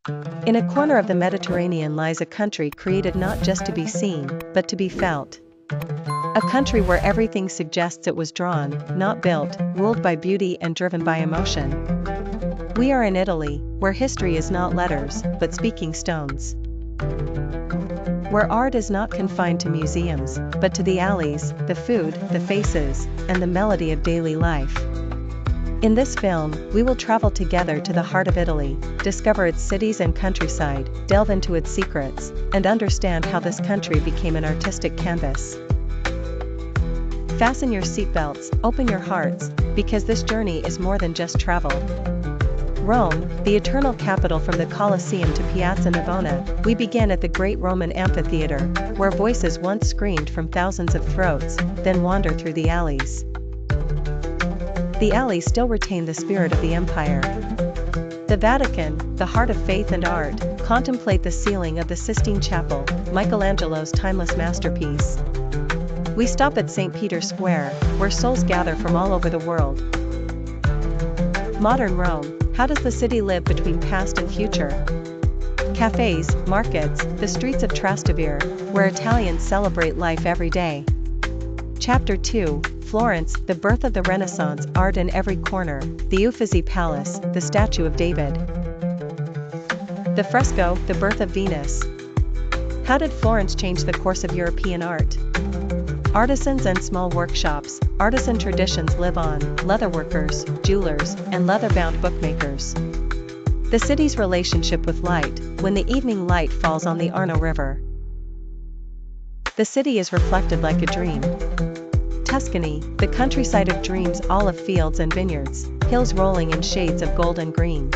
In a corner of the Mediterranean lies a country created not just to be seen, but to be felt. A country where everything suggests it was drawn, not built, ruled by beauty and driven by emotion. We are in Italy, where history is not letters, but speaking stones. Where art is not confined to museums, but to the alleys, the food, the faces, and the melody of daily life. In this film, we will travel together to the heart of Italy, discover its cities and countryside, delve into its secrets, and understand how this country became an artistic canvas. Fasten your seatbelts, open your hearts, because this journey is more than just travel. Rome, the eternal capital. From the Colosseum to Piazza Navona, we began at the great Roman amphitheater, where voices once screamed from thousands of throats, then wander through the alleys. The alleys still retain the spirit of the empire. The Vatican, the heart of faith and art, contemplate the ceiling of the Sistine Chapel, Michelangelo's timeless masterpiece. We stop at St. Peter's Square, where souls gather from all over the world. Modern Rome, how does the city live between past and future? Cafes, markets, the streets of Trastevere, where Italians celebrate life every day. Chapter 2, Florence, the birth of the Renaissance, art in every corner, the Uffizi Palace, the statue of David. The fresco, the birth of Venus. How did Florence change the course of European art? Artisans and small workshops, artisan traditions live on, leatherworkers, jewelers, and leather-bound bookmakers. The city's relationship with light, when the evening light falls on the Arno River. The city is reflected like a dream. Tuscany, the countryside of dreams, olive fields and vineyards, hills rolling in shades of gold and green.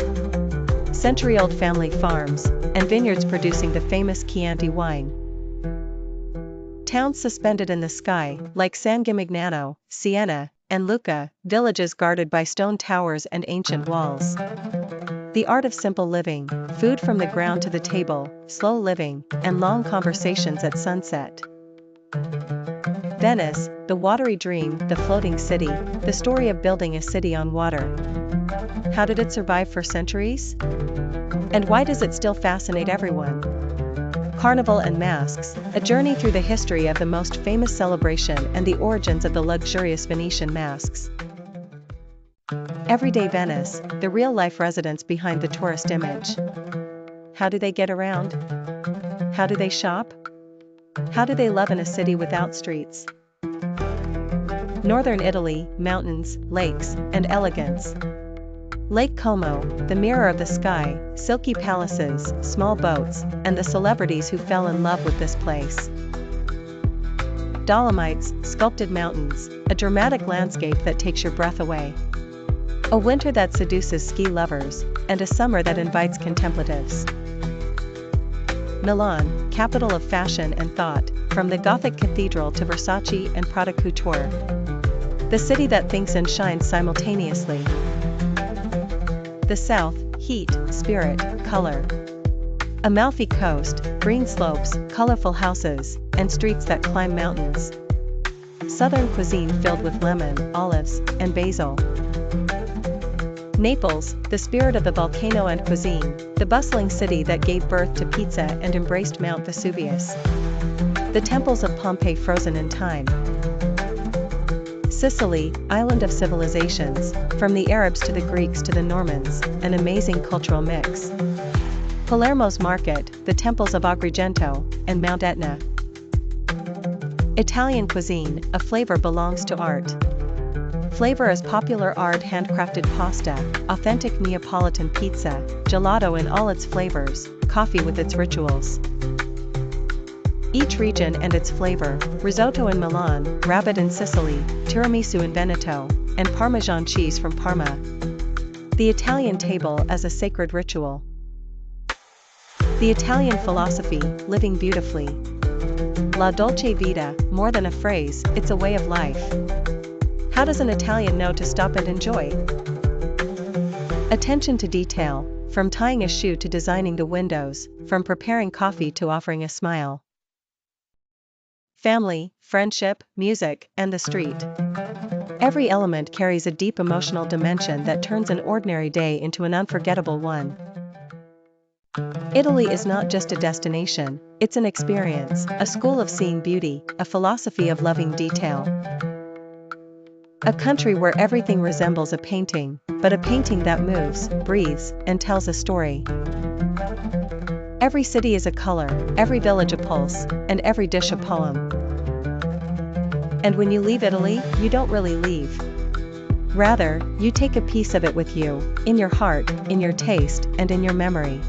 Century-old family farms, and vineyards producing the famous Chianti wine. Towns suspended in the sky, like San Gimignano, Siena, and Lucca, villages guarded by stone towers and ancient walls. The art of simple living, food from the ground to the table, slow living, and long conversations at sunset. Venice, the watery dream, the floating city, the story of building a city on water. How did it survive for centuries? And why does it still fascinate everyone? Carnival and masks, a journey through the history of the most famous celebration and the origins of the luxurious Venetian masks. Everyday Venice, the real-life residents behind the tourist image. How do they get around? How do they shop? How do they love in a city without streets? Northern Italy, mountains, lakes, and elegance. Lake Como, the mirror of the sky, silky palaces, small boats, and the celebrities who fell in love with this place. Dolomites, sculpted mountains, a dramatic landscape that takes your breath away. A winter that seduces ski lovers, and a summer that invites contemplatives. Milan, capital of fashion and thought, from the Gothic cathedral to Versace and Prada couture. The city that thinks and shines simultaneously. The South, heat, spirit, color. Amalfi Coast, green slopes, colorful houses, and streets that climb mountains. Southern cuisine filled with lemon, olives, and basil. Naples, the spirit of the volcano and cuisine, the bustling city that gave birth to pizza and embraced Mount Vesuvius. The temples of Pompeii frozen in time. Sicily, island of civilizations, from the Arabs to the Greeks to the Normans, an amazing cultural mix. Palermo's market, the temples of Agrigento, and Mount Etna. Italian cuisine, a flavor belongs to art. Flavor as popular art, handcrafted pasta, authentic Neapolitan pizza, gelato in all its flavors, coffee with its rituals. Each region and its flavor, risotto in Milan, rabbit in Sicily, tiramisu in Veneto, and Parmesan cheese from Parma. The Italian table as a sacred ritual. The Italian philosophy, living beautifully. La dolce vita, more than a phrase, it's a way of life. How does an Italian know to stop and enjoy? Attention to detail, from tying a shoe to designing the windows, from preparing coffee to offering a smile. Family, friendship, music, and the street. Every element carries a deep emotional dimension that turns an ordinary day into an unforgettable one. Italy is not just a destination, it's an experience, a school of seeing beauty, a philosophy of loving detail. A country where everything resembles a painting, but a painting that moves, breathes, and tells a story. Every city is a color, every village a pulse, and every dish a poem. And when you leave Italy, you don't really leave. Rather, you take a piece of it with you, in your heart, in your taste, and in your memory.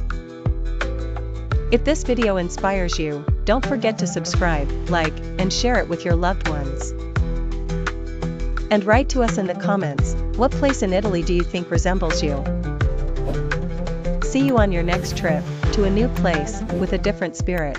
If this video inspires you, don't forget to subscribe, like, and share it with your loved ones. And write to us in the comments, what place in Italy do you think resembles you? See you on your next trip, to a new place, with a different spirit.